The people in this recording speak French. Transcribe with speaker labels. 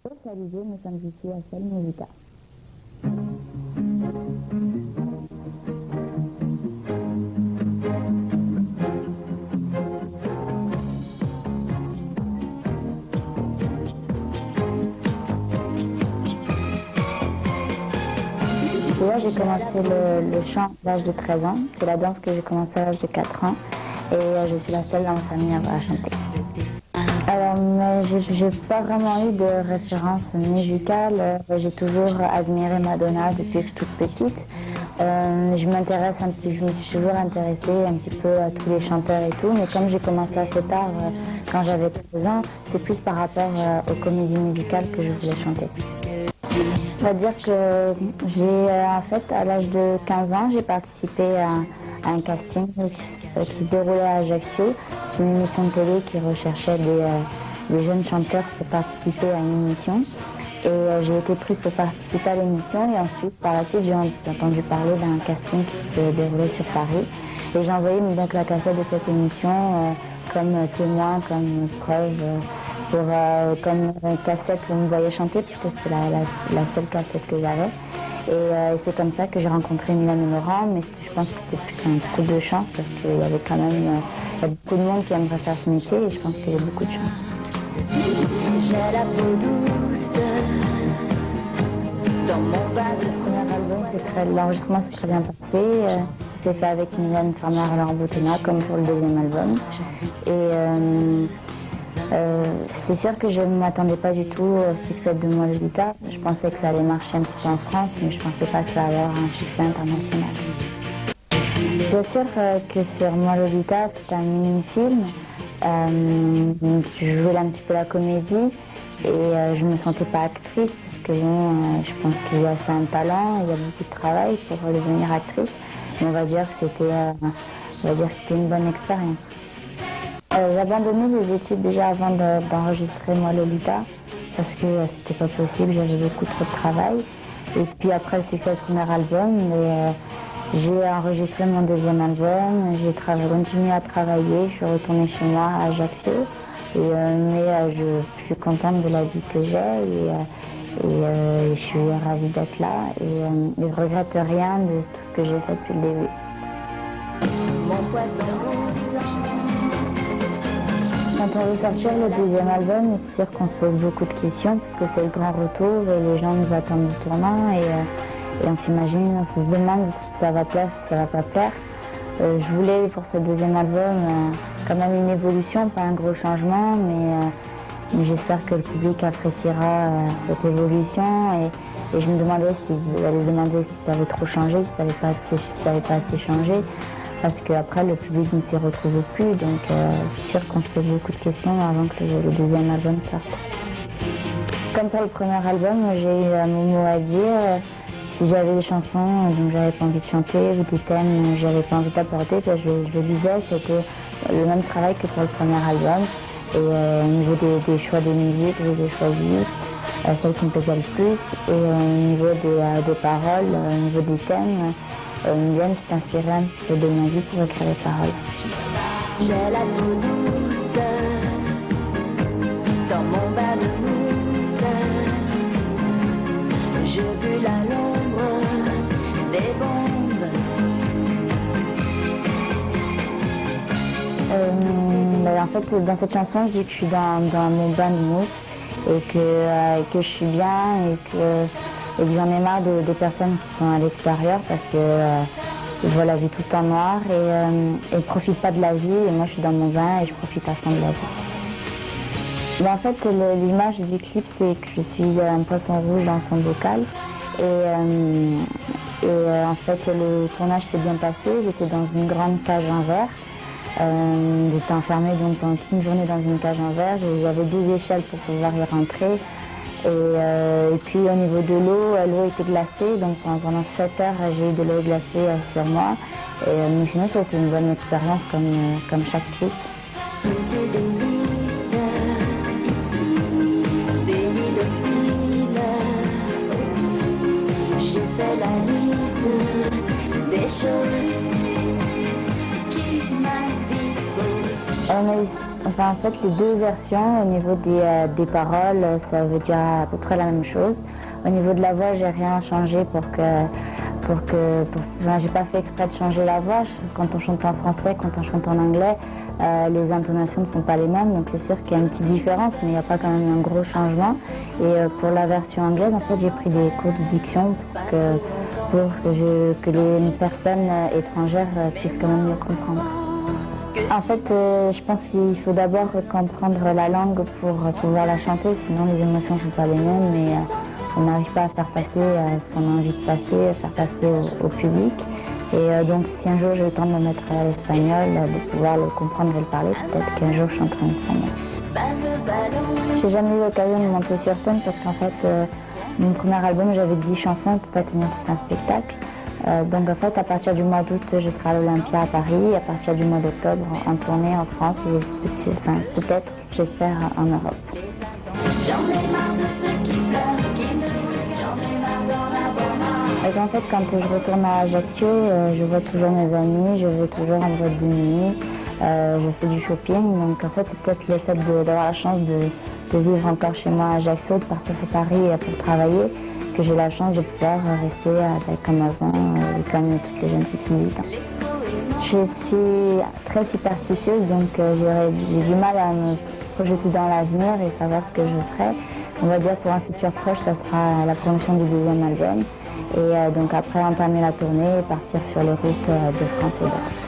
Speaker 1: Salut, nous sommes ici à Salle Musica. Là, j'ai commencé le chant à l'âge de 13 ans. C'est la danse que j'ai commencé à l'âge de 4 ans. Et je suis la seule dans ma famille à chanter. Alors, j'ai pas vraiment eu de référence musicale. J'ai toujours admiré Madonna depuis que je suis toute petite. Je me suis toujours intéressée un petit peu à tous les chanteurs et tout, mais comme j'ai commencé assez tard, quand j'avais 13 ans, c'est plus par rapport aux comédies musicales que je voulais chanter. On va dire que en fait, à l'âge de 15 ans, j'ai participé à un casting qui se déroulait à Ajaccio. C'est une émission de télé qui recherchait des jeunes chanteurs pour participer à une émission. Et j'ai été prise pour participer à l'émission et ensuite, par la suite, j'ai entendu parler d'un casting qui se déroulait sur Paris. Et j'ai envoyé donc la cassette de cette émission comme témoin, comme preuve, comme cassette où on me voyait chanter, puisque c'était la seule cassette que j'avais. Et c'est comme ça que j'ai rencontré Mylène et Laurent, mais je pense que c'était plus un coup de chance parce qu'il y avait quand même il y a beaucoup de monde qui aimerait faire ce métier et je pense qu'il y a beaucoup de chance. J'ai la peau douce dans mon bas. Le premier album, l'enregistrement s'est très bien passé. C'est fait avec Mylène Farmer et Laurent Boutonnat comme pour le deuxième album. Et c'est sûr que je ne m'attendais pas du tout au succès de Moi Lolita. Je pensais que ça allait marcher un petit peu en France, mais je ne pensais pas que ça allait avoir un succès international. Bien sûr que sur Moi Lolita, c'est un mini-film. Je jouais un petit peu la comédie et je ne me sentais pas actrice parce que je pense qu'il y a assez un talent, il y a beaucoup de travail pour devenir actrice. Mais on va dire que c'était une bonne expérience. J'ai abandonné les études déjà avant d'enregistrer Moi Lolita parce que c'était pas possible, j'avais beaucoup trop de travail. Et puis après le succès du premier album, j'ai enregistré mon deuxième album, j'ai continué à travailler, je suis retournée chez moi à Ajaccio. Mais je suis contente de la vie que j'ai et je suis ravie d'être là et je ne regrette rien de tout ce que j'ai fait depuis le début. Quand on veut sortir le deuxième album, c'est sûr qu'on se pose beaucoup de questions puisque c'est le grand retour et les gens nous attendent du tournant et on s'imagine, on se demande si ça va plaire, si ça va pas plaire. Je voulais pour ce deuxième album quand même une évolution, pas un gros changement, mais j'espère que le public appréciera cette évolution et je me demandais s'ils allaient se demander si ça avait trop changé, si ça avait pas assez changé. Parce qu'après, le public ne s'y retrouve plus, donc c'est sûr qu'on se pose beaucoup de questions avant que le deuxième album sorte. Comme pour le premier album, j'ai eu mon mot à dire. Si j'avais des chansons dont j'avais pas envie de chanter ou des thèmes que j'avais pas envie d'apporter, je le disais, c'était le même travail que pour le premier album. Et au niveau des choix des musiques, je les ai choisis, celles qui me plaisaient le plus. Et au niveau des paroles, au niveau des thèmes, Mylène s'est inspirée un petit peu de ma vie pour écrire les paroles. J'ai la peau douce dans mon bain de mousse. Je brûle à l'ombre des bombes. En fait, dans cette chanson, je dis que je suis dans mon bain de mousse et que je suis bien et que j'en ai marre des personnes qui sont à l'extérieur parce que ils voient la vie tout en noir et ne profitent pas de la vie. Et moi, je suis dans mon bain et je profite à fond de la vie. En fait, l'image du clip, c'est que je suis un poisson rouge dans son bocal. En fait, le tournage s'est bien passé. J'étais dans une grande cage en verre. J'étais enfermée donc pendant toute une journée dans une cage en verre. J'avais 2 échelles pour pouvoir y rentrer. Et puis au niveau de l'eau était glacée, donc pendant 7 heures j'ai eu de l'eau glacée sur moi. Mais sinon c'était une bonne expérience comme chaque clip. J'ai fait la liste des choses qui m'indisposent. Enfin, en fait, les deux versions, au niveau des paroles, ça veut dire à peu près la même chose. Au niveau de la voix, j'ai rien changé enfin, j'ai pas fait exprès de changer la voix. Quand on chante en français, quand on chante en anglais, les intonations ne sont pas les mêmes, donc c'est sûr qu'il y a une petite différence, mais il n'y a pas quand même un gros changement. Et pour la version anglaise, en fait, j'ai pris des cours de diction que les personnes étrangères puissent quand même mieux comprendre. En fait, je pense qu'il faut d'abord comprendre la langue pour pouvoir la chanter, sinon les émotions ne sont pas les mêmes et on n'arrive pas à faire passer ce qu'on a envie de passer, à faire passer au public. Et donc si un jour j'ai le temps de me mettre à l'espagnol, de pouvoir le comprendre et le parler, peut-être qu'un jour je chanterai en espagnol. J'ai jamais eu l'occasion de monter sur scène parce qu'en fait, mon premier album, j'avais 10 chansons, on ne peut pas tenir tout un spectacle. Donc en fait, à partir du mois d'août, je serai à l'Olympia à Paris. À partir du mois d'octobre, en tournée en France et enfin, peut-être, j'espère, en Europe. Et en fait, quand je retourne à Ajaccio, je vois toujours mes amis, je vais toujours en boîte de nuit, je fais du shopping. Donc en fait, c'est peut-être le fait d'avoir la chance de vivre encore chez moi à Ajaccio, de partir sur Paris pour travailler, que j'ai la chance de pouvoir rester comme avant, comme toutes les jeunes filles qui vivent. Je suis très superstitieuse, donc j'ai du mal à me projeter dans l'avenir et savoir ce que je ferai. On va dire pour un futur proche, ça sera la promotion du deuxième album. Et donc après entamer la tournée et partir sur les routes de France et d'Europe.